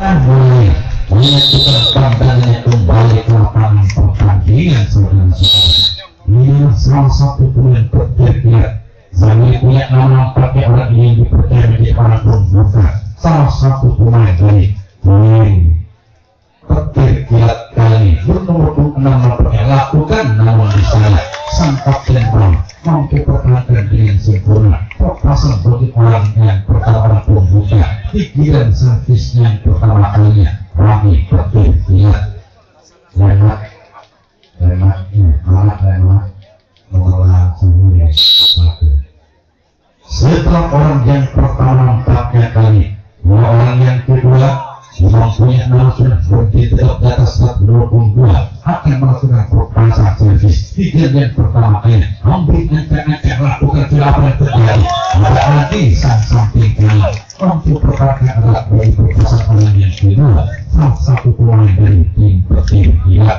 Mulai menyatukan pandangannya kembali ke lapangan pertandingan saudara-saudara. Ini salah satu pemain terkiat. Zami punya nama pakai orang ini dipercaya menjadi para pembuka. Salah satu pemain dari terkiat kali bernomor 6 nampaknya lakukan namun di sana sang kapten mampu pertahankan dengan sempurna. Perpasan bagi orang yang pertama orang pembuka pikiran servis yang pertama kalinya Rami terkiat lemak mengelola sendiri. Setelah orang yang pertama nampaknya kali orang yang kedua mempunyai nama sudah berdiri tetap di atas 122 akan melakukan perpasan servis. Pikiran yang pertama kali ambil angka-angka lakukan apa yang terjadi berarti sang samping kanan untuk pertahanan adalah bagi perpasan orang yang kedua salah satu pemain dari tim terkiat.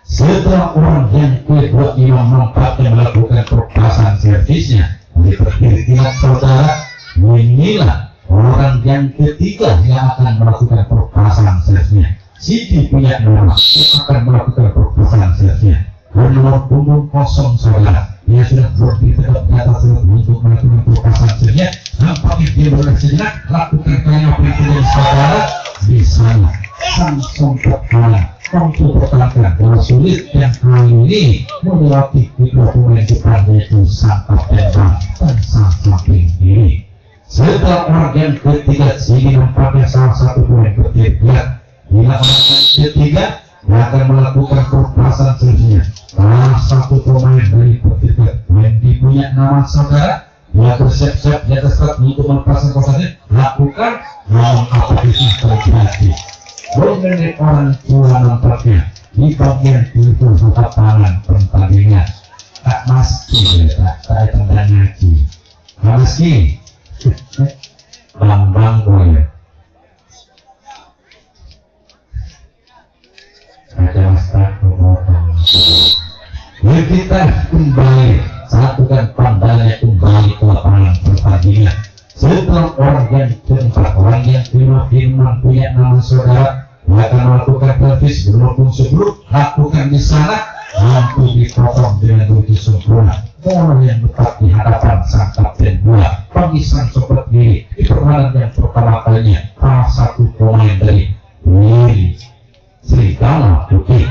Setelah orang yang kedua ini nampaknya melakukan perpasan servisnya di terkiat saudara, inilah orang yang ketiga yang akan melakukan perpasan servisnya. Siti punya nama akan melakukan perpasan servisnya. Bernomor punggung kosong saudara, dia sudah berdiri tegak di atas untuk melakukan perpasan servisnya. Nampaknya dia bersejenak lakukan apa yang terjadi saudara di sana. Sang songkok kanan untuk pertahanan yang sulit yang kali ini melewati kedua pemain depan yaitu sang kapten dan sang samping kiri. Setelah orang yang ketiga sini nampaknya salah satu pemain terkiat. Bila orang yang ketiga akan melakukan perpasan servisnya. Salah satu pemain dari terkiat yang punya nama saudara, dia bersiap-siap di atas start untuk melepaskan perpasannya. Lakukan namun apa itu terjadi. Mengenai orang tua nampaknya di bagian itu tetap tangan pertandingan tak meski tak tanda ngaji meski bang boy ada master pemotong. Kita kembali satukan pandangannya kembali ke lapangan pertandingan. Setelah orang yang keempat, orang yang kelima firman punya nama saudara akan melakukan servis berlopong sebelum lakukan di sana mampu dipotong dengan begitu sempurna. Bola yang tepat di hadapan sang kapten bola bagi sang sobat kiri di permainan yang pertama kalinya salah satu pemain dari Serigala Putih.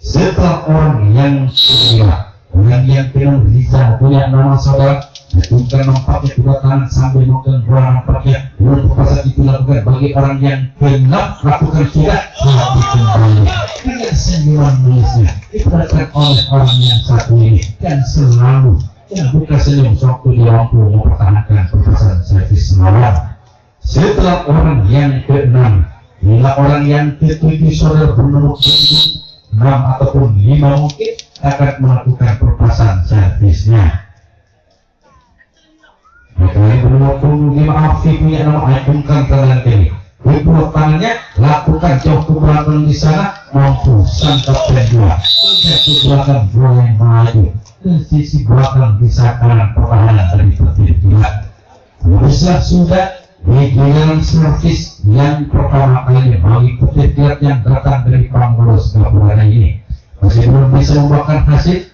Setelah orang yang kedua, orang yang kedua Rizal punya nama saudara. Bukan nampaknya kedua tangan sambil melakukan bola nampaknya belum perpasan itu lakukan bagi orang yang genap lakukan sudah tapi kembali dengan senyuman manisnya diperhatikan oleh orang yang satu ini dan selalu yang buka senyum sewaktu dia mampu mempertahankan perpasan servis lawan. Setelah orang yang keenam, bila orang yang ketujuh saudara bernomor 6 ataupun 5 mungkin akan melakukan perpasan servisnya. Makanya bernomor 5 punya nama acungkan tangan kiri. Kedua tangannya lakukan jauh ke belakang di sana mampu sang kapten dua. Ke belakang bola yang maju ke sisi belakang di kanan pertahanan dari pertandingan. Bisa sudah digelar servis yang pertama kali bagi pertandingan yang datang dari Panggolos Kabupaten ini. Masih belum bisa membuahkan hasil.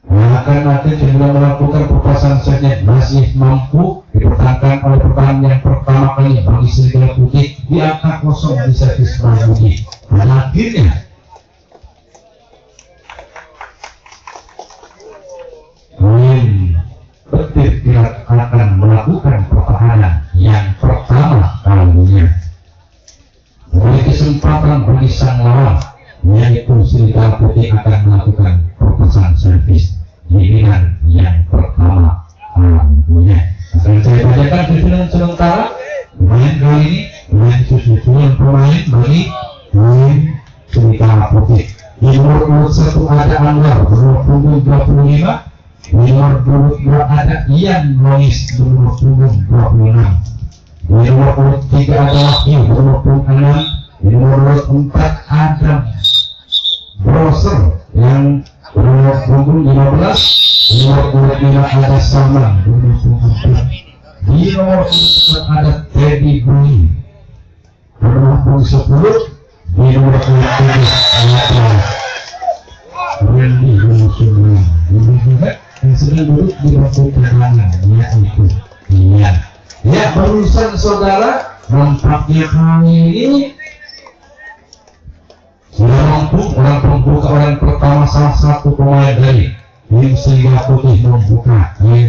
Akan nanti sebelum melakukan perpasan servisnya masih mampu dipertahankan oleh pertahanan yang pertama kali bagi Serigala Putih di angka kosong di servis Budi. Dan akhirnya Pertandingan akan melakukan pertahanan yang pertama kalinya. Oleh kesempatan bagi sang lawan yaitu Serigala Putih akan melakukan perpasan servis giliran yang pertama kalinya. Akan saya bacakan susunan sementara pemain kali ini, pemain susunan pemain bagi Serigala Putih. Di nomor 1 ada Anwar bernomor 25. Di nomor 22 ada Ian Lois bernomor 26. Di nomor 3 ada Wahyu bernomor 26. Di nomor 4 ada Browser yang bernomor 15. Di nomor 25 ada Saman bernomor 24. Di nomor 4 ada Teddy Boy nomor 10 di nomor 7 Randy Wilson ini juga yang sedang duduk di bangku cadangan, yaitu Ian. Ya, barusan saudara, nampaknya kami ini sudah mampu orang pembuka orang pertama, salah satu pemain dari tim Serigala Putih membuka yang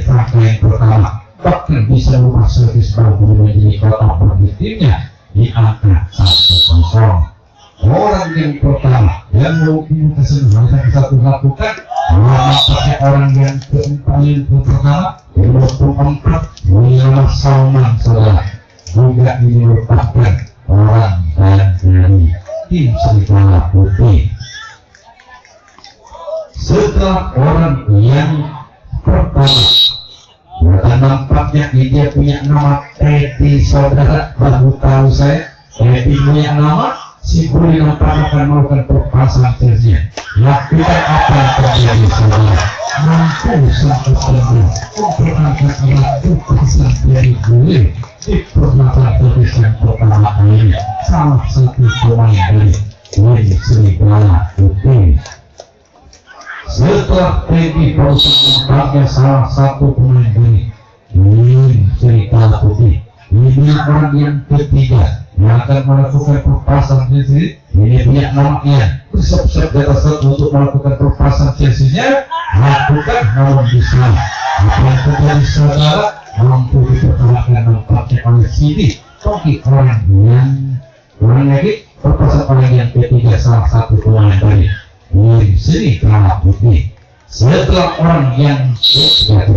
pertama, bahkan bisa merubah servis baru menjadi kotak bagi timnya di angka 1-0. Orang yang pertama yang mungkin kesenangan satu lakukan nampaknya orang yang keempat yang pertama yang 24 William Salman saudara juga ini merupakan orang dari tim Serigala Putih. Setelah orang yang pertama dan nampaknya dia punya nama Teddy saudara, baru tahu saya Teddy punya nama. Si Buli nampak akan melakukan perpasangan jersey. Lakukan apa yang terjadi saudara, mampu satu satu memperangkat waktu pesan dari Buli di permata tulisan pertama ini, salah satu pemain dari tim Serigala Putih. Setelah Teddy berusaha membakar salah satu pemain dari tim Serigala Putih, ini orang yang ketiga yang akan melakukan perpasangan jersey. Ini punya namanya bersiap-siap di atas untuk melakukan perpasangan jersey-nya, lakukan namun bisa apa yang terjadi saudara, mampu dipertahankan nampaknya oleh Sidi bagi orang lagi perpasangan orang yang ketiga, salah satu pemain dari tim Serigala Putih. Setelah orang yang ketiga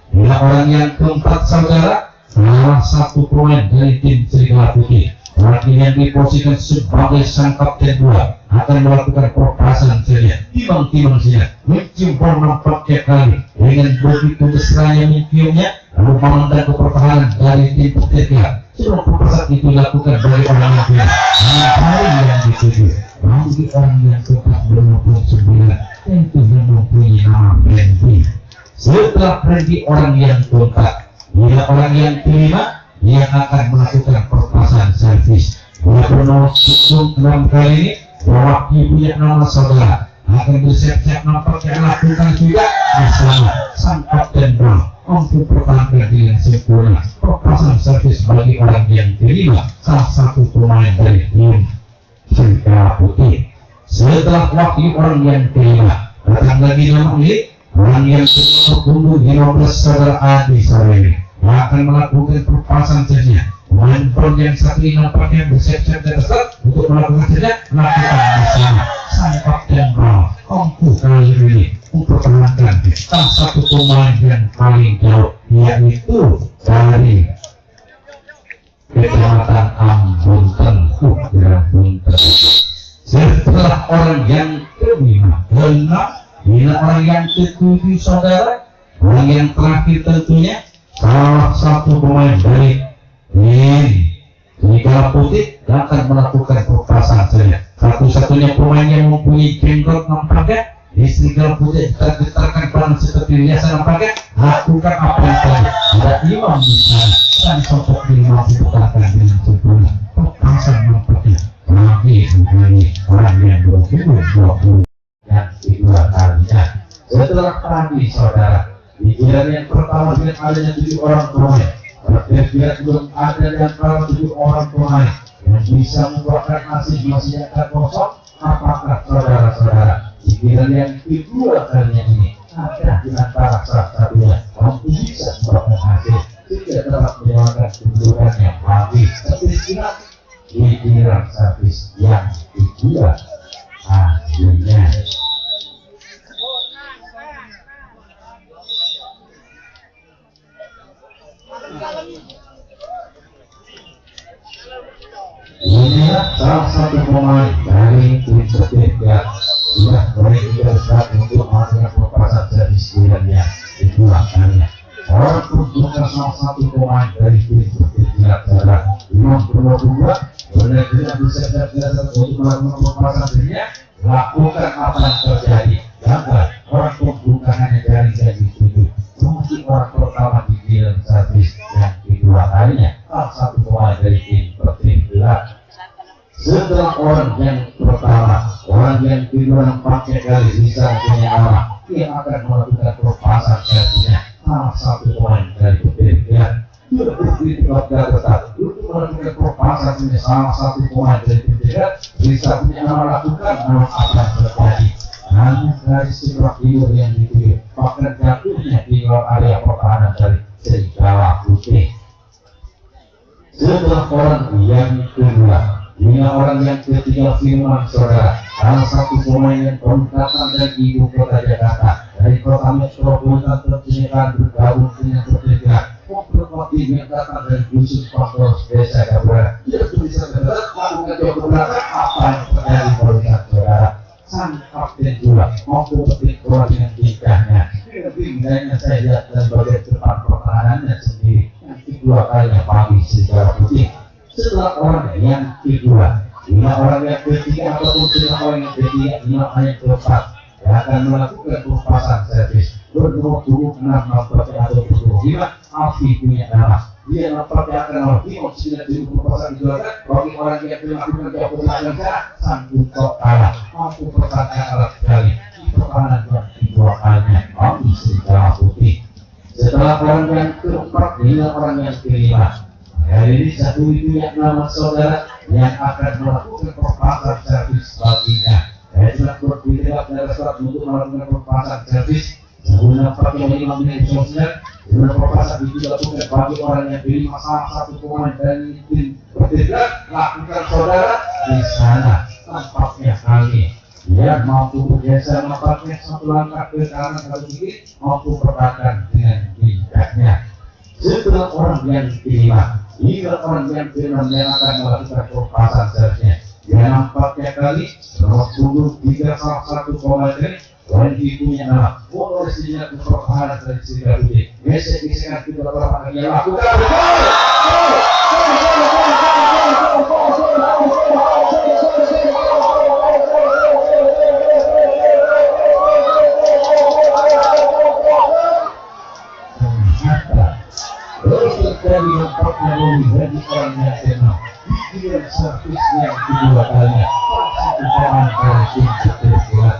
bila orang yang keempat saudara, salah satu pemain dari tim Serigala Putih, orang yang diposisikan sebagai sang kapten 2 akan melakukan perpasangan jersey. Timang-timang saja mencium nampaknya kali dengan begitu mesranya menciumnya, lalu memandang ke pertahanan dari tim ketiga. Sebelum perpasangan itu dilakukan bagi orang yang kedua, hari yang dituju bagi orang yang keempat 29 tentu mempunyai nama Randy. Setelah Randy orang yang keempat, bila orang yang kelima yang akan melakukan perpasangan servis. Nomor 6 kali ini mewakili punya nama saudara akan bersiap-siap nampaknya lakukan juga bersama sang kapten Brown untuk pertahankan dengan sempurna perpasangan servis bagi orang yang kelima, salah satu pemain dari tim Serigala Putih. Setelah wakil orang yang kelima, datang lagi nama ini orang yang tertunggu 15 saudara Adi Sareli akan melakukan perpasangan jersey. Pemain Brown yang satu ini nampaknya bersiap-siap di atas untuk melakukan jersey, lakukan bersama sang kapten Brown mampu kali ini mempertahankan salah satu pemain yang paling jauh, yaitu dari Kecamatan Ambunten, Bunten. Setelah orang yang kelima, bila orang yang ketujuh saudara, orang yang terakhir tentunya salah satu pemain dari tim Serigala Putih akan melakukan perpasangan saja. Satu-satunya pemain yang mempunyai jenggot nampaknya di Serigala Putih getar-getarkan badan seperti biasa nampaknya, lakukan apa yang tadi. Ada imam di sana dan sosok imam dibukakan dengan sempurna perpasangan nampaknya bagi orang yang berumur 20 yang kedua kalinya. Setelah tadi saudara, di jalan yang pertama dengan adanya 7 orang pemain, tidak belum ada di antara 7 orang pemain yang bisa membuatkan hasil masih akan kosong. Apakah saudara-saudara di jalan yang kedua kalinya ini ada di antara salah satunya mampu bisa membuatkan hasil tidak dapat menjalankan kedudukannya bagi kemiskinan di jalan servis yang kedua akhirnya. Inilah salah satu pemain dari tim ketiga sudah bersiap untuk melakukan perpasangan servis yang kedua kalinya. Orang bukan salah satu pemain dari tim ketiga saudara 52 benar-benar bersiap untuk melakukan perpasangan servis. Lakukan apa yang terjadi. Jangan orang bukan hanya dari gaji 7, mungkin orang pertama di jalan servis yang kedua kalinya salah satu pemain dari tim ketiga. Setelah orang yang pertama, orang yang kedua nampaknya kali bisa punya nama, dia akan melakukan pelepasan servisnya salah satu pemain dari pertandingan. Sudah berdiri pada tetap untuk melakukan pelepasan punya salah satu pemain dari pertandingan, bisa punya nama lakukan nama apa yang terjadi. Hanya dari sebuah tidur yang dituju, bahkan jatuhnya di luar area pertahanan dari serigala putih. Setelah orang yang kedua, hingga orang yang ketiga firman saudara, salah satu pemain yang datang dari ibu kota Jakarta, dari kota metropolitan tercinta bergabung dengan pertandingan. Beberapa tim yang datang dari khusus Pangkos Desa Gabura, tidak bisa melakukan beberapa apa yang terjadi melihat saudara. Sang kapten juga maupun petik bola dengan tingkahnya. Tingkahnya saya lihat dan bagian depan pertahanannya sendiri yang kedua kalinya pagi secara putih. Setelah orang yang kedua, hingga orang yang ketiga ataupun setelah orang yang ketiga, hingga orang yang keempat yang akan melakukan pelepasan servis berdua-dua 6 atau berdua Alfi punya nama. Dia nampaknya akan Alfi sudah di pelepasan dijualkan bagi orang yang melakukan jauh pertahanan sanggup kalah mampu pertahanan alat sekali di pertahanan yang kedua kalinya Alfi serigala putih. Setelah orang yang keempat hingga orang yang kelima, hari ini satu itu yang nama saudara yang akan melakukan pelepasan servis baginya. Saya sudah berpikir dari surat untuk melakukan pelepasan servis. Sebelumnya pakai 5 menit sosial, sebelum pelepasan itu dilakukan bagi orang yang pilih masalah satu pemain dari tim pertandingan, lakukan saudara di sana. Tampaknya kali dia mampu bergeser nampaknya satu langkah ke kanan atau kiri, mampu bertahan dengan tingkahnya. Setelah orang yang kelima, hingga orang yang keenam yang akan melakukan pelepasan servisnya, dia nampaknya kali nomor punggung 3 salah satu pemain orang punya nama boleh sejenak pertahanan dari serigala putih. Gesek-gesekan kita beberapa kali yang lakukan. Terus terjadi nampaknya menjadi orang yang tenang. Pikiran servis yang kedua kalinya satu orang dari tim terberat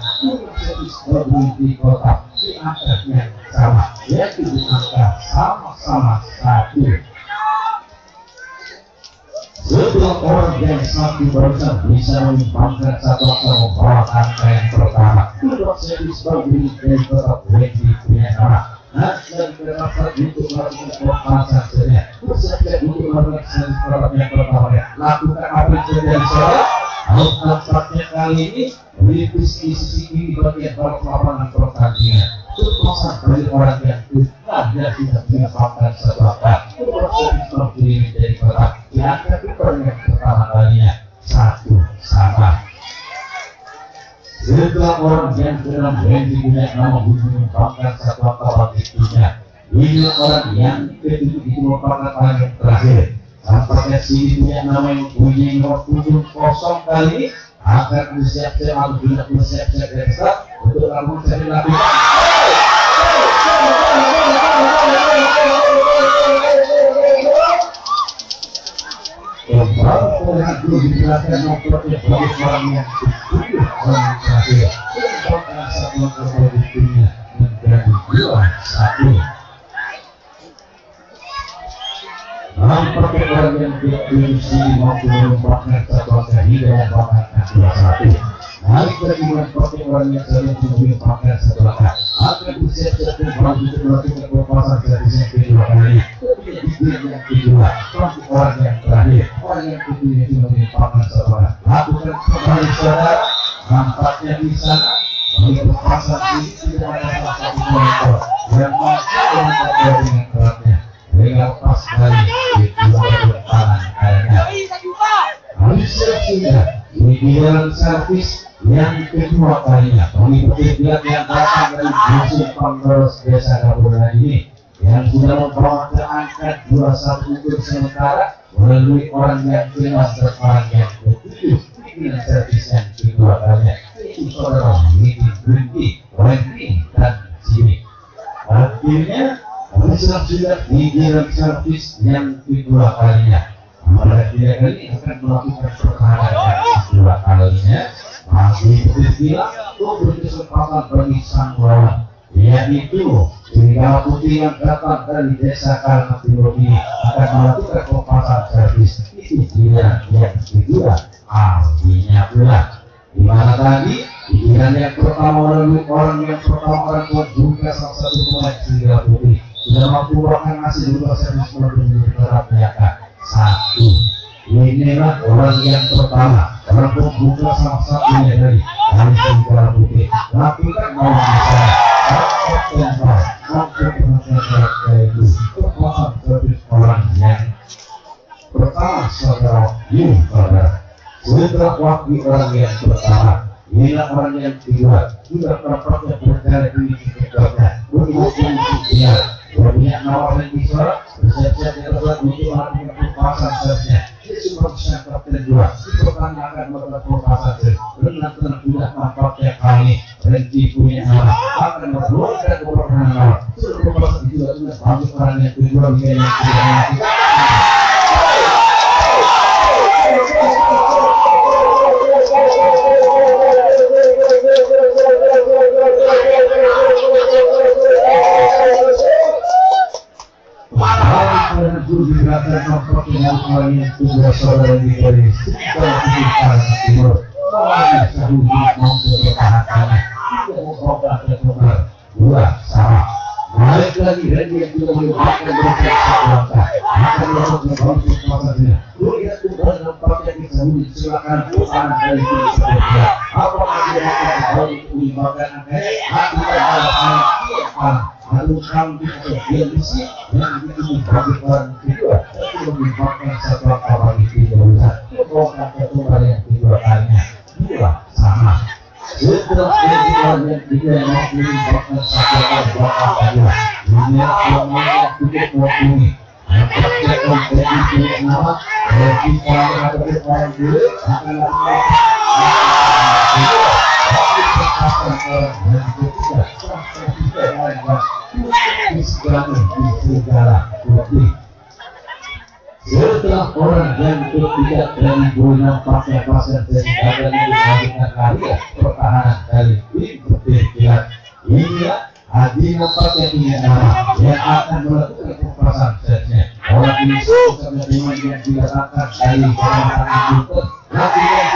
servis berhenti kotak di angka yang sama, yaitu di angka sama-sama 1. Setelah orang yang satu barusan bisa menyumbangkan satu atau membawa angka yang pertama, kedua servis berhenti dari kotak Wendy punya nama. Dan berasal untuk melakukan pelepasan servisnya, bersiap untuk melakukan servis yang pertama. Lakukan apa yang terjadi saudara? Nampaknya kali ini menipis di sisi kiri bagian bawah lapangan pertandingan. Terpaksa dari orang yang kedua dia tidak menyebabkan sebabkan. Terpaksa berdiri menjadi kotak. Diangkat di pertandingan pertama kalinya 1-1. Setelah orang yang dalam Wendy punya nama menyebabkan satu atau bagi timnya. Ini orang yang ketujuh itu merupakan orang yang terakhir. Tampaknya sini punya nama yang punya nomor punggung kosong kali akan bersiap-siap atau tidak bersiap-siap ekstra untuk melakukan seri lakukan. Kembali pola dulu dijelaskan nomornya bagi orang yang ketujuh orang terakhir. Merupakan satu langkah bagi timnya menjadi 2-1. Nampaknya orang yang tidak diisi mampu merupakan satu angka hingga merupakan 2-1. Hari kedua seperti orang yang sering merupakan satu angka akan bersiap-siap kembali untuk melakukan pelepasan servis yang kedua kali. Kemudian yang kedua, bagi orang yang terakhir, orang yang kedua itu merupakan satu angka. Lakukan kembali saudara, nampaknya di sana bagi pelepasan ini tidak ada salah satu monitor yang masih dengan beratnya. Dengan pas kali di dua tangan kayaknya habis sudah di giliran servis yang kedua kalinya mengikuti pihak yang datang dari musim Pangkos Desa Gabura ini yang sudah membawa ke angka 2-1 untuk sementara melalui orang yang kelima dan orang yang ketujuh dengan servis yang kedua kalinya itu saudara Widi, Wendy dan Jimmy. Akhirnya sudah di giliran servis yang kedua kalinya. Pada kali akan melakukan pertahanan kalinya masih berbilang memberi kesempatan bagi sang lawan, yaitu serigala putih yang datang dari desa Karang Timur ini akan melakukan pelepasan servis. Itu dia yang kedua, artinya pula di mana tadi pikiran yang pertama orang yang pertama orang tua juga salah satu pemain serigala putih sudah mampu bahkan masih berubah servis melalui terhadap mereka. Satu, inilah orang yang pertama, orang pembuka salah satunya dari serigala putih. Lakukan melawan misalnya dan mampu mengajar itu kekuatan servis orang yang pertama saudara Yun saudara. Setelah waktu orang yang pertama, inilah orang yang kedua sudah terpaksa berjalan di sekitarnya berhubung dia punya nawar yang bisa bersiap-siap terbuat untuk melakukan pelepasan servisnya. Dia cuma bisa kapten dua dipertanyakan melakukan pelepasan servis dengan tenang tidak nampaknya kali berhenti punya nawar akan mengeluarkan keberanian nawar. Sudah pelepasan itu sudah bagus orang yang kedua dia yang kedua. Orang yang kedua saudara diberi sekitar Karang Timur melawan sahut mampu bertahankannya tidak membawa keluar dua sama balik lagi dan dia juga melibatkan bersiap satu langkah akan melakukan membantu kekuatannya. Lihat tuhan nampaknya bisa silakan perusahaan dari tim sebelumnya apakah dia akan kembali melibatkan akhirnya hati dan hal lalu kambing atau dia misi yang itu bagi orang kedua tapi menyebabkan satu akal itu berusaha membawa ketumbar yang kedua kalinya dua sama. Setelah ketumbar yang kedua yang menyebabkan satu akal bakal kedua dunia semuanya cukup mumpuni nampaknya kompetisi nama dan kita yang ada di orang dulu akan lakukan setelah orang yang ketiga dari guna pakai pasar dari badan yang dihadirkan karya pertahanan dari tim berpikiran inilah Adi nampaknya punya nama yang akan melakukan pelepasan setnya. Orang ini sama dengan yang diletakkan dari pertahanan itu nanti yang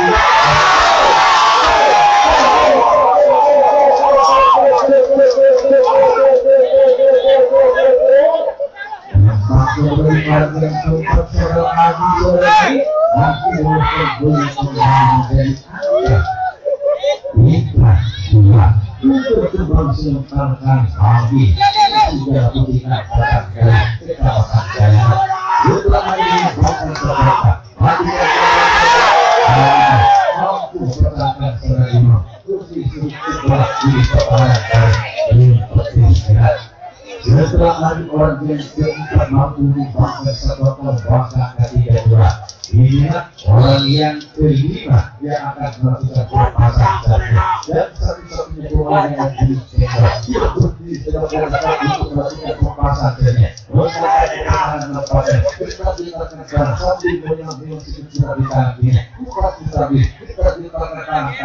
setelah hari orang yang keempat mampu membangun satu bangsa ketiga dua inilah orang yang kelima yang akan melakukan pelepasan servis dan satu-satunya orang yang disetor dia berdiri sebagai orang untuk melakukan pelepasan servis melakukan pertahanan lepasnya kita dilakukan sambil mengambil sekecil di tangannya bukan stabil kita dilakukan tangan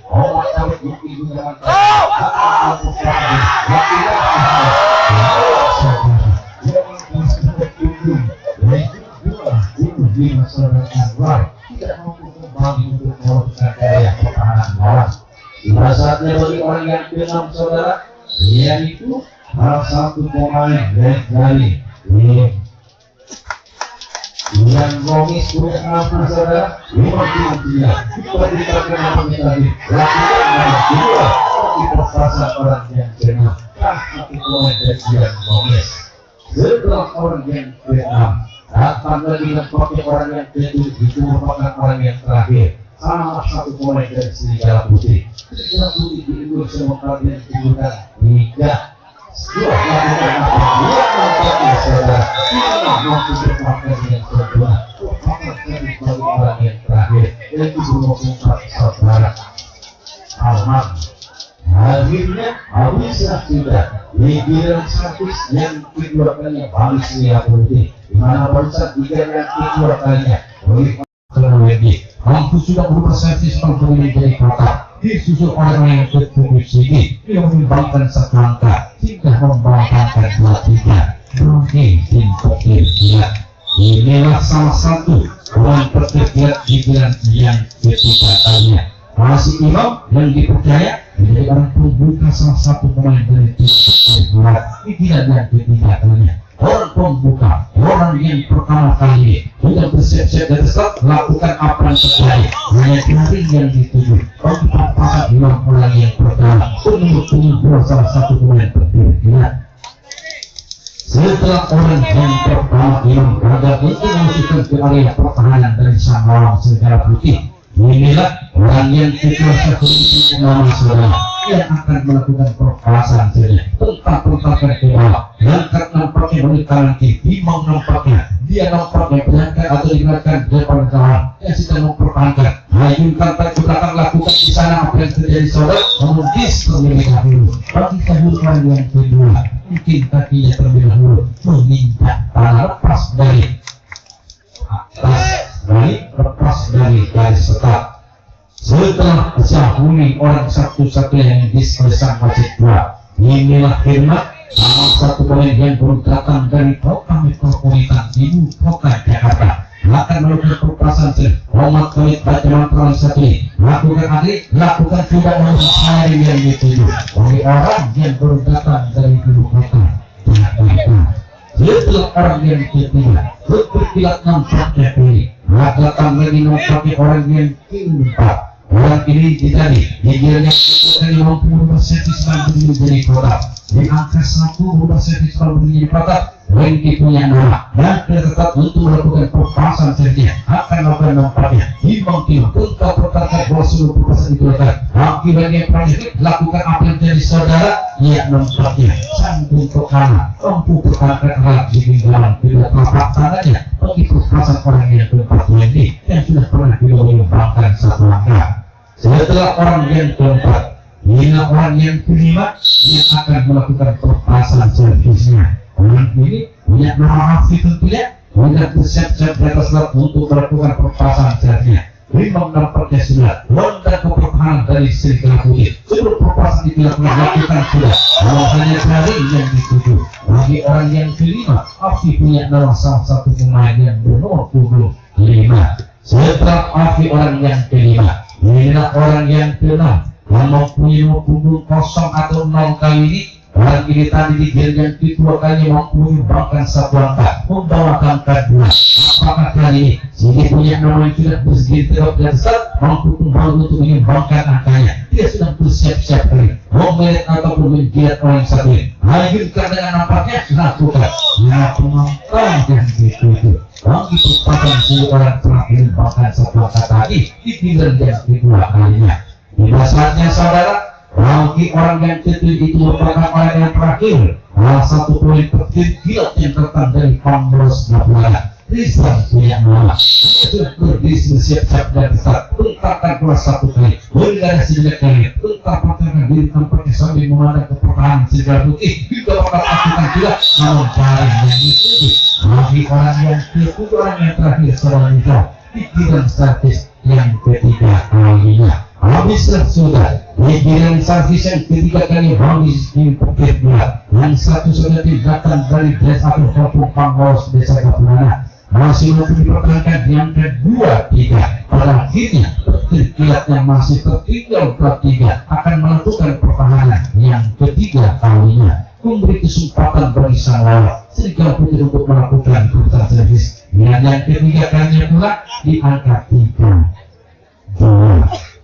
orang kawin mungkin juga akan di masyarakat luar tidak mampu kembali untuk melakukan daya pertahanan lawan. Pada saatnya bagi orang yang keenam saudara, yaitu salah satu pemain dari yang Romis punya nama saudara, dia kita dikatakan nama tadi, lakukan dua di perpasan orang yang keenam, satu pemain dari yang Romis. Setelah orang yang keenam datang lagi pakai orang yang kedua itu merupakan orang yang terakhir sama satu pemain dari serigala putih. Serigala putih di Indonesia kalian digunakan tiga dua melakukan apa dia nampaknya saudara tidak mampu berpakai yang kedua merupakan dari orang yang terakhir yaitu 24 saudara Alman. Akhirnya habislah sudah liburan servis yang kedua kalinya balik serigala putih di mana barusan tiga yang kedua kalinya oleh lebih mampu sudah berubah servis pembeli jadi kota disusul orang yang ketujuh sini yang menyumbangkan satu angka hingga membawakan 23 Brunei tim petir kilat. Inilah salah satu orang petir kilat di bulan yang ketiga kalinya. Masih imam yang dipercaya menjadi orang pembuka salah satu pemain dari tim petir kilat di bulan yang ketiga kalinya. Orang pembuka, orang yang pertama kali sudah bersiap-siap dari start melakukan apa yang terjadi. Hanya hari yang dituju bagi pasangan imam orang yang pertama untuk menyebut salah satu pemain petir kilat. Setelah orang yang pertama imam agar itu memasukkan ke area pertahanan dari sang lawan segala putih, inilah orang yang kedua seperti nama saudara yang akan melakukan perkasaan saja tentang pertahanan ke bawah. Langkah nampaknya wanita nanti imam nampaknya dia nampaknya berangkat atau digunakan depan kawan yang sedang mempertahankan. Hayunkan tak ke belakang lakukan di sana apa yang terjadi saudara, memudis terlebih dahulu bagi kehidupan yang kedua. Mungkin kakinya terlebih dahulu menginjak tanah lepas dari garis start. Setelah dahului orang satu-satunya yang diselesan masjid dua, inilah firman salah satu pemain yang baru datang dari kota metropolitan ibu kota Jakarta akan melakukan perpasan Muhammad Khalid baca mantra satu ini lakukan adik, lakukan coba menulis hari yang dituju oleh orang yang baru datang dari ibu kota Jakarta. Setelah orang yang ketiga berkilat nampaknya pilih datang lagi nampaknya orang yang keempat. Orang ini ditadi hingga dari 50% berdiri jadi kota di angka 1 50% berdiri kota. Ranking punya nama dan tetap untuk melakukan perpasan saja akan melakukan nampaknya imam tim untuk pertahanan bola seluruh perpasan itu letak bagi bagian project lakukan apa yang jadi saudara ya nampaknya sanggup pertahanan mampu pertahankan alat di pinggalan tidak terlepas tangannya bagi perpasan orang yang keempat ini yang sudah pernah menyumbangkan satu langkah. Setelah orang yang keempat inilah orang yang kelima yang akan melakukan perpasan servisnya. Orang ini punya nama asli tentunya sudah bersiap-siap di atas laut untuk melakukan perpasan servisnya. Imam nampaknya sudah lontar ke pertahanan dari serigala putih sebelum perpasan itu dilakukan sudah hanya hari yang dituju. Bagi orang yang kelima Afi punya nama salah satu pemain yang bernomor 25. Setelah Afi orang yang kelima inilah orang yang keenam yang mempunyai punggung kosong atau 0 kali ini. Orang ini tadi di game yang kedua kali mampu menyumbangkan satu angka membawakan kedua. Apakah kali ini sini punya nama yang sudah bersegi teruk dan besar mampu kembali untuk menyumbangkan angkanya. Dia sudah bersiap-siap kali melihat ataupun menjilat orang satu ini. Hayunkan dengan nampaknya lakukan ya penonton yang dituju bagi perpasan si orang telah menyumbangkan satu angka tadi di game yang kedua kalinya. Pada saatnya saudara bagi orang yang ketiga itu merupakan orang yang terakhir salah satu poin petir kilat yang datang dari Pangros Nabuana Rizal punya nama sudah berdiri siap-siap dan start tentangkan kelas satu kali berdarah sejak kali tentang pertahanan diri tampaknya sambil memandang ke pertahanan segala putih juga bakal lakukan juga namun paling yang dituju bagi orang yang ketiga orang yang terakhir seorang itu pikiran statis yang ketiga kalinya. Habislah sudah pikiran servis yang ketiga kali habis di petir bulat yang satu sudah datang dari desa Kampung Pangos desa Kapunana masih mampu dipertahankan yang kedua tiga pada akhirnya petir kilat yang masih tertinggal bertiga akan melakukan pertahanan yang ketiga kalinya memberi kesempatan bagi sang lawan serigala putih untuk melakukan putar servis dengan yang ketiga kalinya pula di angka 3-2.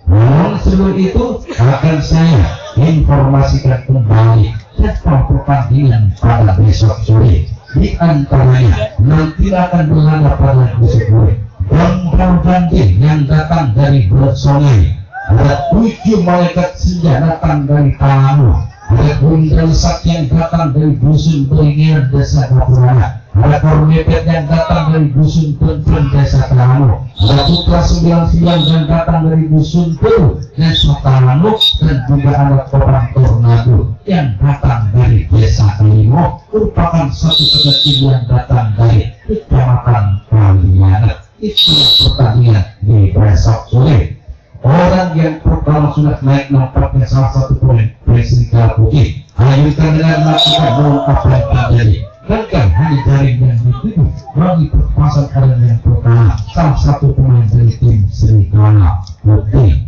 Namun sebelum itu akan saya informasikan kembali tentang pertandingan pada besok sore. Di antaranya nanti akan berlaga pada besok sore Gondang Banding yang datang dari Belut Songai, ada 7 malaikat senja datang dari Palanu, ada Gundal Sak yang datang dari Dusun Beringir desa Kapurana, ada Kormepet yang datang dari Dusun Penpun desa Telanu, ada Putra 99 yang datang dari Dusun Peru desa Telanu, dan juga ada Orang Tornado yang datang dari desa Kelimo, merupakan satu tim yang datang dari Kecamatan Kaliangat. itu pertandingan di besok sore. Orang yang pertama sudah naik nampaknya salah satu poin Presiden Putih. Lanjutkan dengan melakukan bahwa apa yang terjadi. Kan hanya jaring yang dituju bagi perpasan orang yang pertama salah satu pemain dari tim Serigala Putih.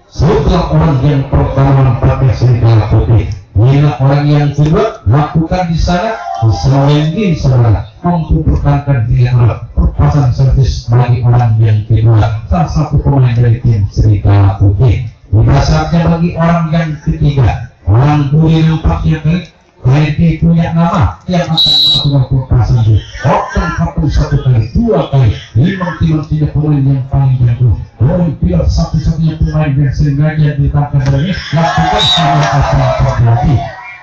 Setelah orang yang pertama nampaknya Serigala Putih, inilah orang yang kedua lakukan di sana di sana mampu pertahankan dengan perpasan servis bagi orang yang kedua salah satu pemain dari tim Serigala Putih. Sudah saatnya bagi orang yang ketiga, orang Buri nampaknya KRT punya nama yang akan melakukan perpasan itu. Oktan satu kali, dua kali, timang tidak pemain yang paling jago. Oleh pilot satu-satunya pemain yang sengaja ditangkap dari lakukan sama apa yang terjadi.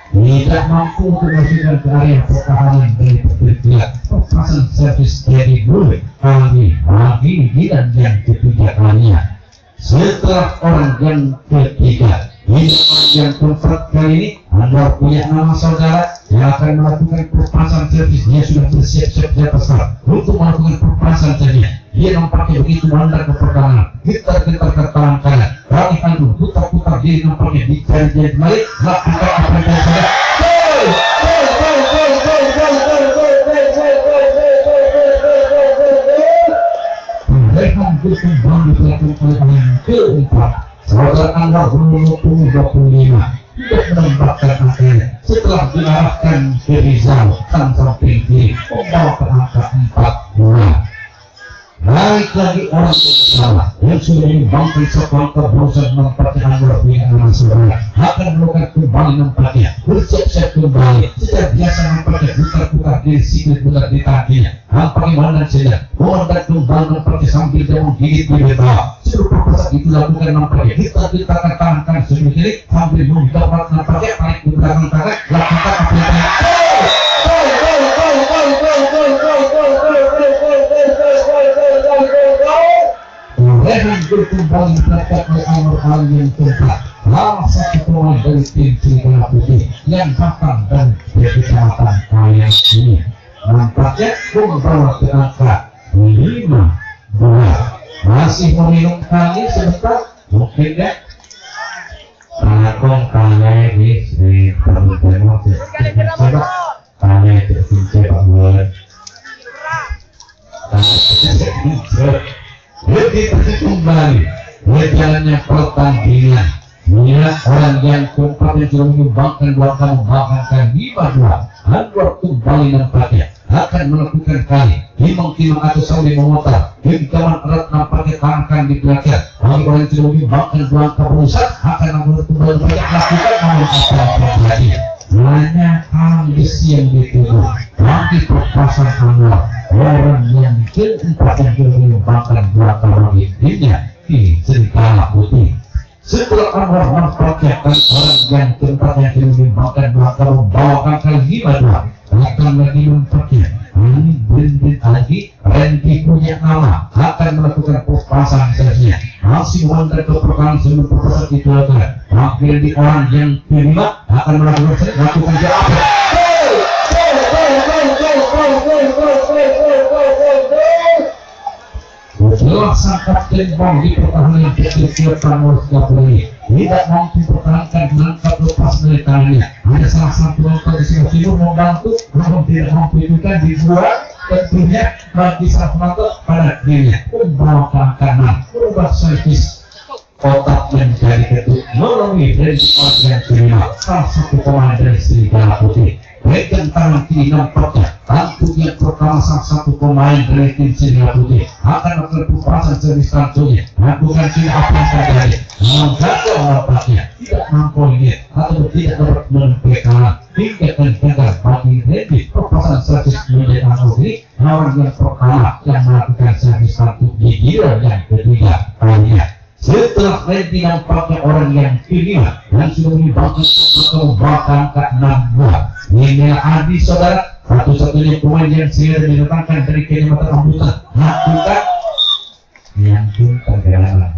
Tidak mampu untuk masukkan ke area pertahanan dari pihak perpasan servis dari Buri lagi dan yang ketiga kalinya. Setelah orang yang ketiga, yang keempat kali ini Anda punya nama saudara yang akan melakukan perpasan servis. Dia sudah bersiap-siap di atas untuk melakukan perpasan servis. Dia nampaknya begitu mandar ke pertahanan, gitar-gitar ke tangan kanan, kali kandung, putar-putar diri nampaknya di jari balik, lakukan apa yang saudara. Kembali dilakukan oleh yang keempat, saudara Anda umur 25 tidak menembakkan angkanya setelah diarahkan ke Rizal sang samping kiri membawa ke angka 42. Naik lagi orang pertama yang sudah membangkit sekelangkah berusaha menampaknya Anwar punya nama saudara akan melakukan kembali nampaknya bersiap-siap kembali sejak biasa nampaknya putar-putar diri sikit putar di kakinya nampaknya mana saja dan kembali nampaknya sambil dia menggigit di bawah seluruh perpasan itu lakukan nampaknya kita tangan sebelah kiri sambil menggapat nampaknya tarik ke belakang tangan lakukan apa yang Rehan berkembang diperhatikan oleh Anwar yang keempat, salah satu pemain dari tim Serigala Putih yang datang dan dari kecamatan Kaya ini. Nampaknya membawa ke angka 5-2. Masih meminum kali sebentar, mungkin ya. Takong Kaya di Perhubungan coba Kaya terpincir banget. Lebih kembali berjalannya pertandingan. Inilah orang yang keempat yang sudah menyumbangkan dua kali membangkangkan 5-2. Anwar kembali nampaknya akan melakukan kali timang atau saling memutar genggaman erat nampaknya tangan di belakang. Bagi orang yang sudah menyumbangkan dua angka berusaha akan kembali banyak lakukan namun apa yang terjadi hanya ambisi yang dituju bagi perpasan Anwar. Orang yang keempat yang sudah menyumbangkan dua kali timnya di Serigala Putih. Setelah Anwar nampaknya orang yang keempat yang sudah menyumbangkan dua kali membawa angka 5-2 akan lagi nampaknya ini berhenti lagi. Randy punya nama akan melakukan perpasan servisnya masih mandar ke pertahanan sebelum perpasan itu akan akhirnya di orang yang kelima akan melakukan jawaban. Setelah sang kapten bom di pertahanan kecil Anwar Gabri tidak mampu pertahankan menangkap lepas dari tangannya. Ada salah satu langkah di sebelah timur membantu, namun tidak mampu ikutan di dua. Tentunya bagi sang penonton pada dirinya membawa ke angka 6 merubah servis kotak menjadi ketuk melalui dari orang yang kelima salah satu pemain dari Serigala Putih. Pegang tangan kiri nampaknya tantu yang pertama salah satu pemain dari tim Serigala Putih akan melakukan perpasan servis tantunya bukan tidak apa yang terjadi namun gagal nampaknya tidak mampu lihat atau tidak dapat menempuh kalah hingga gagal bagi Randy perpasan servis menjadi Anwar orang yang pertama yang melakukan servis tantu di giliran yang ketiga kalinya. Setelah Randy nampaknya orang yang kelima yang sudah menyumbangkan atau membangkang ke 6-2. Ini Adi saudara satu-satunya pemain yang sudah didatangkan dari Kalimantan Ambutan lakukan yang pun tergerak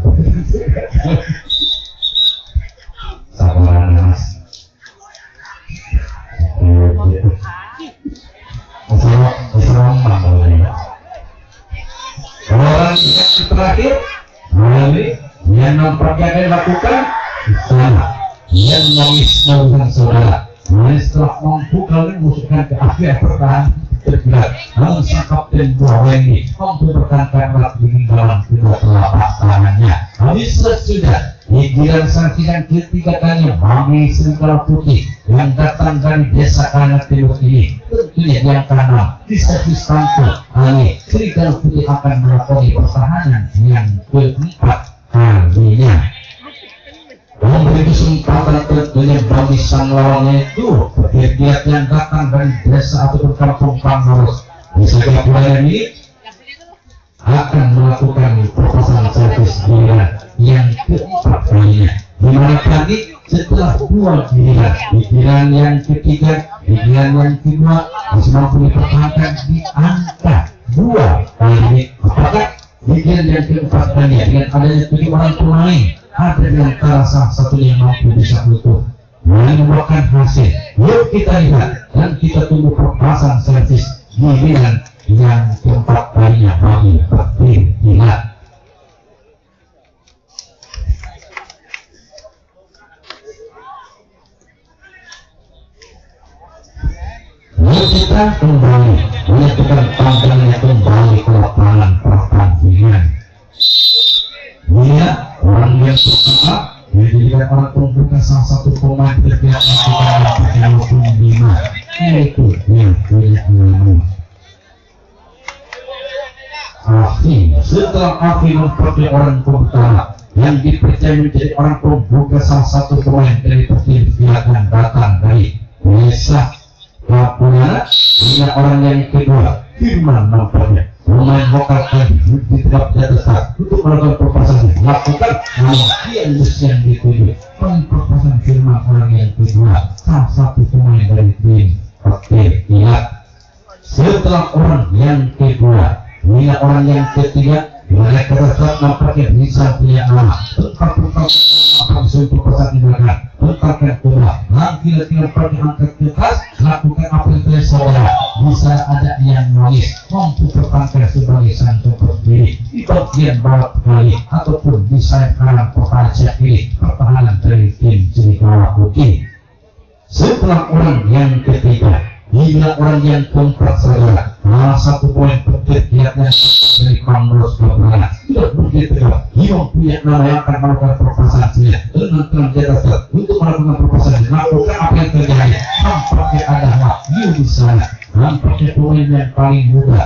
sabaran mas terakhir yang nampaknya dilakukan sana yang mengisahkan saudara. Setelah membuka memusukkan ke akhir pertahanan terberat, namun sang kapten Buawengi mampu bertahan dengan dalam kedua telapak tangannya. Habis sudah giliran sang sidang ketiga kali Mami Serigala Putih yang datang dari desa Kanan Timur ini, tentunya yang kanan di servis tampil Ali Serigala Putih akan melakoni pertahanan yang keempat kalinya. Memberi kesempatan tentunya bagi sang lawannya itu pegiat yang datang dari desa atau kampung Pangurus. Bisa kita ini akan melakukan perpasangan servis giliran yang keempat kalinya. Dimana tadi setelah dua giliran yang ketiga, giliran yang kedua masih mampu dipertahankan di angka 2 kali. Apakah giliran yang keempat kalinya dengan adanya 7 orang pemain ada di antara salah satu yang mampu bisa utuh membuahkan hasil? Yuk kita lihat dan kita tunggu perpasangan servis giliran yang keempat kalinya bagi Petir Kilat. Kita kembali menentukan pandangannya kembali ke lapangan pertandingan. Dia orang yang pertama dijadikan orang pembuka salah satu pemain terbiasa sekitar 55, yaitu yang punya nama Afi. Setelah Afi memperoleh orang pembuka yang dipercaya menjadi orang pembuka salah satu pemain dari Persija yang datang dari desa Lapungan, hingga orang yang kedua Firman nampaknya pemain lokal tadi tidak tetap untuk melakukan perpasangan lakukan yang dituju perpasangan Firman orang yang kedua salah satu pemain dari tim Persija. Setelah orang yang kedua hingga orang yang ketiga mereka tetap nampaknya bisa punya nama tetap akan suatu perpasangan dilakukan tetapkan kedua nanti tidak perlu angkat ke atas lakukan apa yang saudara bisa ada yang nangis mampu terpangkat sebagai santo berdiri di bagian bawah kali ataupun di sayap kanan pertahanan kiri pertahanan dari tim Serigala Putih. Setelah orang yang ketiga hingga orang yang keempat saudara salah satu poin perkiranya dari Pangurus Lapangan tidak begitu dia punya nama yang akan melakukan perpasangan dengan terjadi untuk melakukan perpasangan lakukan apa yang terjadi nampaknya adalah di sana nampaknya pemain yang paling muda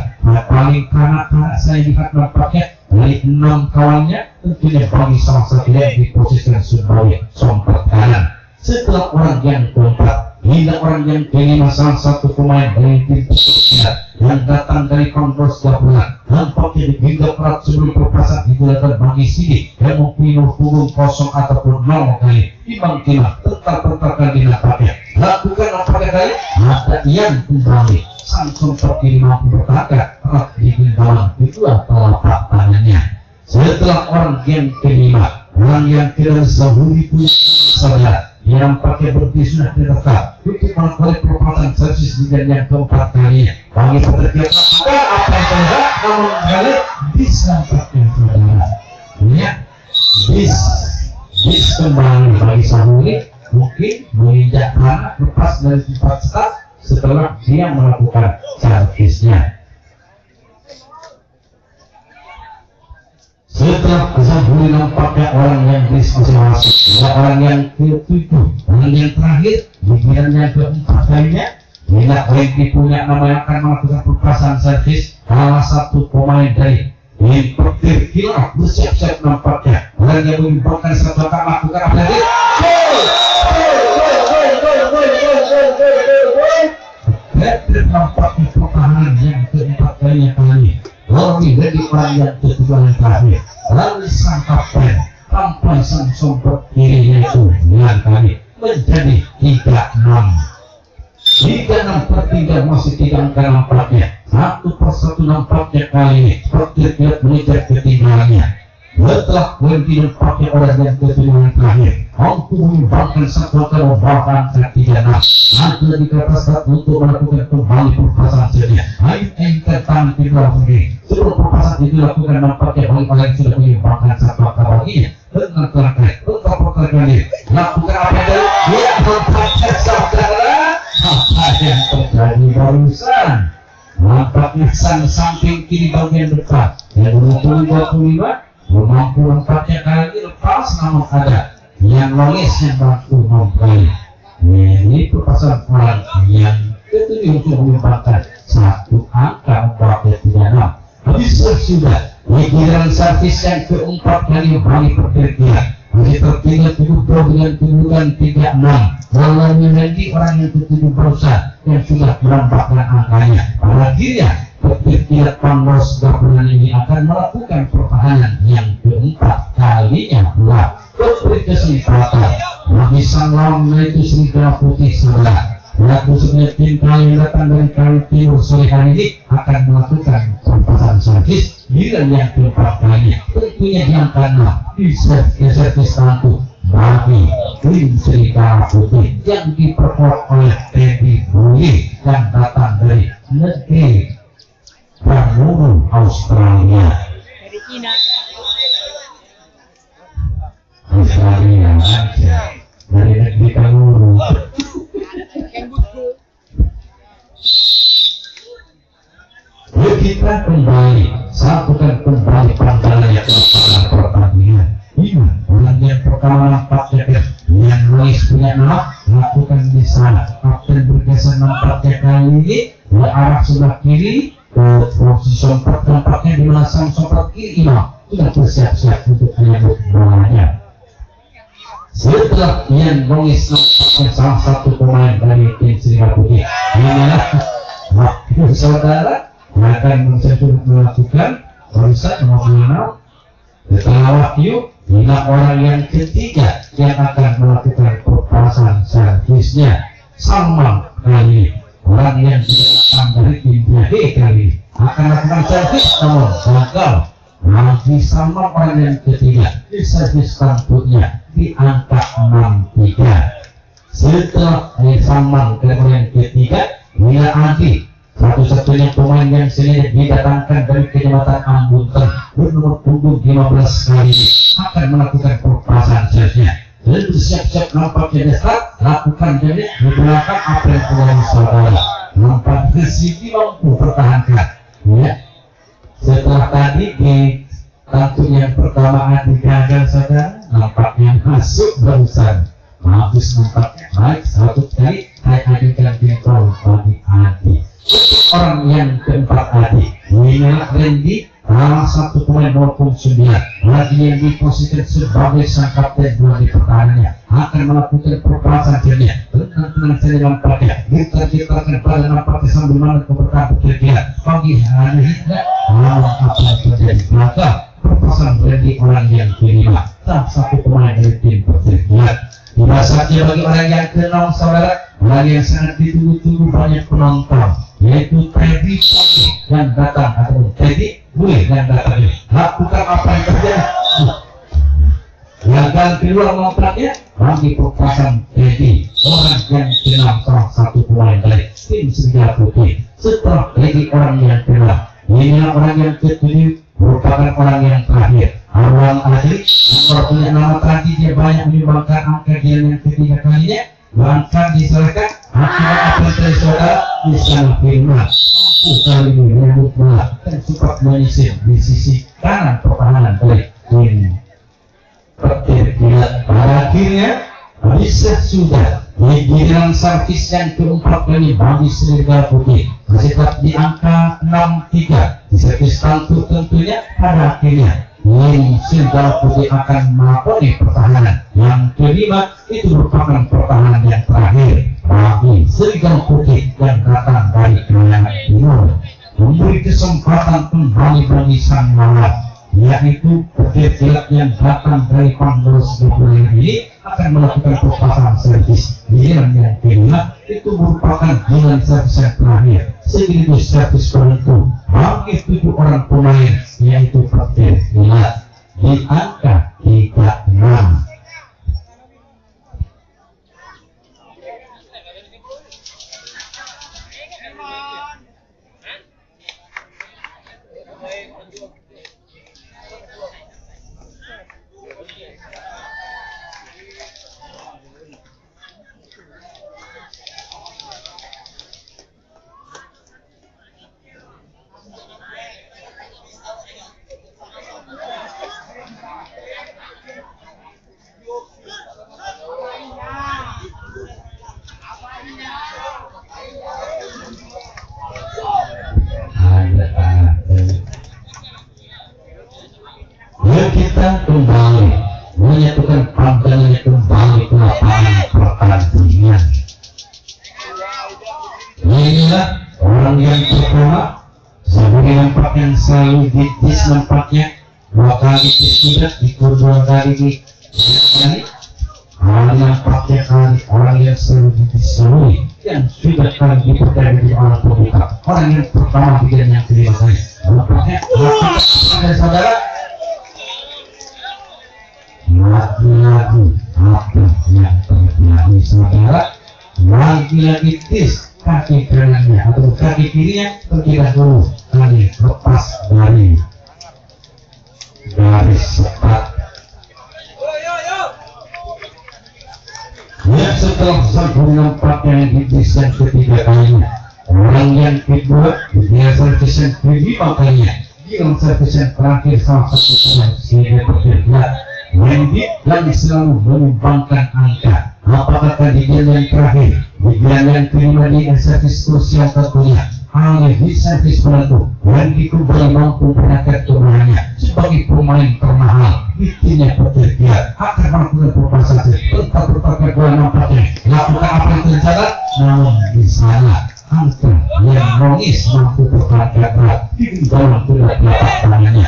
paling kanak-kanak saya lihat nampaknya dari 6 kawannya tentunya bagi salah satu yang diposisikan sebagai sompet kanan. Setelah orang yang keempat hingga orang yang kelima salah satu pemain dari tim Persija yang datang dari Pangurus Lapangan nampaknya dihingga perat sebelum perpasangan digunakan bagi Sidi yang mempunyai punggung kosong ataupun 0 kali Ibang Kima tetap dinampaknya lakukan apa kali ada yang kembali sang seperti mampu bertahan erat di dalam kedua telapak tangannya. Setelah orang yang kelima orang yang tidak sahuri punya saudara yang pakai berpisah tetap untuk melakukan perpasangan servis dengan yang keempat kalinya bagi pekerja apa yang terjadi namun kali bisa pakai saudara ya bis kembali bagi sahuri mungkin menginjak anak lepas dari tempat start setelah dia melakukan servisnya. Setelah Zahuri nampaknya orang yang masing-masing orang yang ketujuh orang yang terakhir giliran yang keempat kalinya bila Wendy punya nama yang akan melakukan perpasangan servis salah satu pemain dari tim Persija bersiap-siap nampaknya orang yang menyumbangkan satu akan melakukan apa lagi dan nampaknya pertahanan yang keempat kalinya kali lebih dari orang yang kedua yang terakhir lalu sang kapten sampai sang sompet kirinya itu dengan kali menjadi 3-6 per 3 masih tidak nampaknya satu persatu nampaknya kali ini Persija mengejar ketinggalannya setelah Wendy nampaknya orang yang kedua yang terakhir mampu menyumbangkan satu akan membawakan 3-6 nanti lebih ke atas untuk melakukan kembali perpasangan sedia. Ayo tentang kedua ini. Sebelum perpasan itu dilakukan nampaknya oleh yang sudah menyumbangkan satu akar baginya dengan terkait untuk perkali lakukan apa itu? Dia nampaknya saudara apa yang terjadi barusan. Nampaknya sang samping kiri bagian depan yang 25 mampu nampaknya kali lepas, namun ada yang lolis yang mampu membeli. Ini perpasan orang yang ketujuh untuk menyumbangkan satu angka 436. Habis sudah giliran servis yang keempat kali balik perkiraan masih tertinggal 70 dengan kedudukan 36. Lalu nanti orang yang ketujuh berusaha yang sudah menampakkan angkanya. Pada akhirnya perkiraan Panglos Gabungan ini akan melakukan pertahanan yang keempat kalinya pula. Beri kesempatan bagi sang lawan yaitu Serigala Putih Saudara. Pelaku sebenarnya tim yang datang dari kali timur sore hari ini akan melakukan perpasan servis giliran yang keempat kalinya. Tentunya yang karena di servis satu bagi tim Serigala Putih yang diperkuat oleh Teddy Bully yang datang dari negeri Kanguru Australia. Australia aja dari negeri Kanguru. Kita kembali satukan kembali pandangannya kepada pertandingan. Ini orang yang pertama nampaknya yang Luis punya nama lakukan di sana. Kapten bergeser nampaknya kali ini ke arah sebelah kiri ke posisi sompet nampaknya di mana sang sompet kiri sudah bersiap-siap untuk menyambut bolanya. Setelah yang Luis nampaknya salah satu pemain dari tim Serigala Putih ini saudara akan melakukan barusan mengenal setelah Wahyu bila orang yang ketiga yang akan melakukan perpasan servisnya Salman kali orang yang datang dari India kali akan melakukan servis namun gagal. Lagi Salman orang yang ketiga di servis tentunya di angka 63. Setelah Salman orang yang ketiga bila Adi satu-satunya pemain yang sini didatangkan dari Kecamatan Ambunten bernomor punggung 15 kali akan melakukan perpasan servisnya dan bersiap-siap nampaknya start lakukan jadi di belakang apa yang punya saudara nampaknya Siti mampu pertahankan ya. Setelah tadi di tentu yang pertama Adi gagal saudara nampaknya masuk barusan habis nampaknya baik satu kali diadukan bintang bagi Adi. Orang yang keempat Adi inilah Randy salah satu pemain 29 lagi yang diposisikan sebagai sang kapten dua di pertahanannya akan melakukan perpasan jadinya tenang saja nampaknya kita pada nampaknya sambil mana keberkahan bekerja pagi hari ini namun apa yang terjadi belakang perpasan Randy orang yang kelima salah satu pemain dari tim pertandingan. Tiba saja bagi orang yang kenal saudara orang yang sangat ditunggu-tunggu banyak penonton yaitu Teddy yang datang atau Teddy Bully yang datang lakukan apa yang terjadi gagal keluar ngontraknya bagi perpasan Teddy orang yang kenal salah satu pemain dari tim Serigala Putih. Setelah Teddy orang yang kenal inilah orang yang ketujuh merupakan orang yang terakhir Arwan Adri yang punya nama tadi dia banyak menyumbangkan angka dia yang ketiga kalinya bahkan diserahkan akibat apa dari saudara di sana firman kali ini menyambut bola dan cepat menyisir di sisi kanan pertahanan dari tim pertandingan. Pada akhirnya bisa sudah di giliran servis yang keempat kali bagi Serigala Putih masih tetap di angka 63 di servis tentunya pada akhirnya ini Serigala Putih akan melakoni pertahanan yang kelima itu merupakan pertahanan yang terakhir bagi Serigala Putih yang datang dari Kayangan Timur memberi kesempatan kembali bagi sang lawan yaitu petirkilat yang datang dari Panglos Gabungan ini akan melakukan perpasan servis giliran yang kelima itu merupakan giliran servis yang terakhir sekaligus servis penentu bagi 7 orang pemain yaitu petirkilat di angka 36. dan kembali menyatukan pandangannya kembali ke lapangan pertandingan. Inilah orang yang pertama, sebagai nampak yang selalu ditis nampaknya, 2 kali tidak ikut 2 kali di orang nampaknya kali orang yang selalu ditisui yang sudah kali dipercaya di orang terbuka, orang yang pertama bikin yang kelima kali nampaknya ada saudara lagi-lagi apa yang terjadi saudara, lagi-lagi tis kaki kanannya atau kaki kirinya terkira dulu kali lepas dari garis sepat. Ya, setelah sambung nampaknya di desain ketiga kalinya, orang yang kedua dia servis yang kelima kalinya, dia servis yang terakhir salah satu pemain sehingga terlihat Wendy yang selalu menyumbangkan angka. Apakah kejadian yang terakhir, kejadian yang kelima di servis sosial tentunya hanya di servis penentu. Wendy kembali mampu menangkan kemenangannya sebagai pemain termahal. Intinya pekerjaan akan melakukan prestasi tetap kedua nampaknya lakukan apa yang tercatat, namun di sana angka yang nongis mampu bertahan berat di dalam tidak dapat tangannya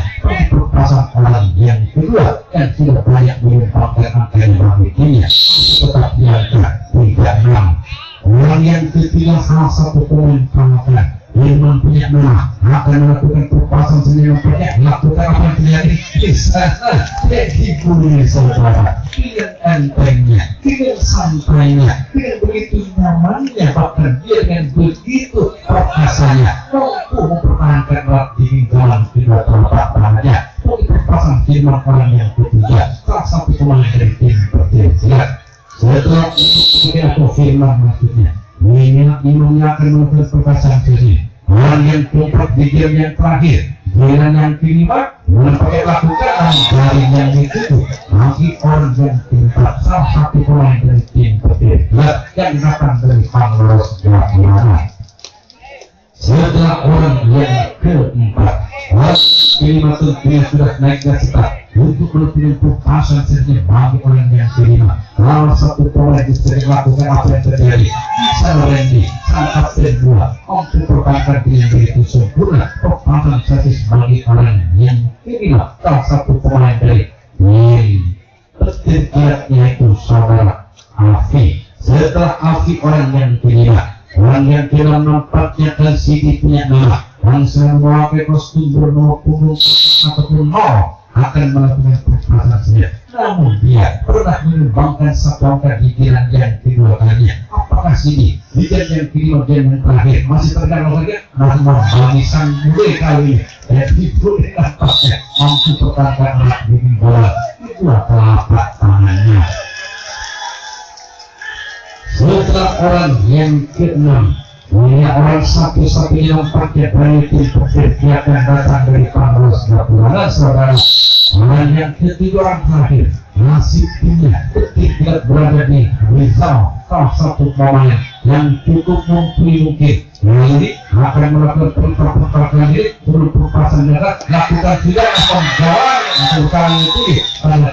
berpasang orang yang kedua yang tidak banyak menyumbangkan angka yang memilikinya tetap di angka 36. Orang yang ketiga salah satu pemain peralatan yang mempunyai nama akan melakukan perpasan sendiri nampaknya lakukan apa yang terjadi di sana jadi boleh saudara dengan entengnya, dengan santainya, dengan begitu nyamannya, bahkan dia dengan begitu perkasanya mampu mempertahankan berat di dalam kedua telapak tangannya. Untuk perpasan firman orang yang ketiga salah satu pemain dari tim Persija. Setelah itu atau firman maksudnya Imamnya akan melakukan perpasan sendiri. Orang yang keempat di game yang terakhir, giliran yang kelima menampaknya lakukan dari yang itu bagi orang yang keempat salah satu pemain dari tim Persija yang datang dari Panglos Jawa Timur. Setelah orang yang keempat, orang kelima tentunya sudah naik ke start untuk melakukan perpasan sendiri bagi orang yang kelima. Salah satu pemain bisa melakukan apa yang terjadi. Bisa Randy, sang kapten 2, untuk pertahankan dengan begitu sempurna perpasan statis bagi orang yang kelima. Salah satu pemain dari Persija yaitu saudara Afi. Setelah Afi orang yang kelima, orang yang kelima nampaknya kan Sidi punya nama langsung memakai kostum bernomor punggung ataupun akan melakukan perpasan saja. Namun dia pernah menyumbangkan satu angka di giliran yang kedua kalinya. Apakah Sidi di giliran yang kedua dan yang terakhir masih terdengar saja? Namun bagi sang mulai kali ini jadi boleh nampaknya mampu pertahankan anak di bola di dua telapak tangannya. Setelah orang yang keenam, ini orang satu-satunya nampaknya dari tim Persija yang datang dari Panglos Jawa Timur. Saudara, orang yang ketiga orang terakhir nasibnya tidak berada di Rizal, salah satu pemain yang cukup mungkin ini akan melakukan pertama diri sebelum perpasan darat lakukan tidak penggalan bukan itu pada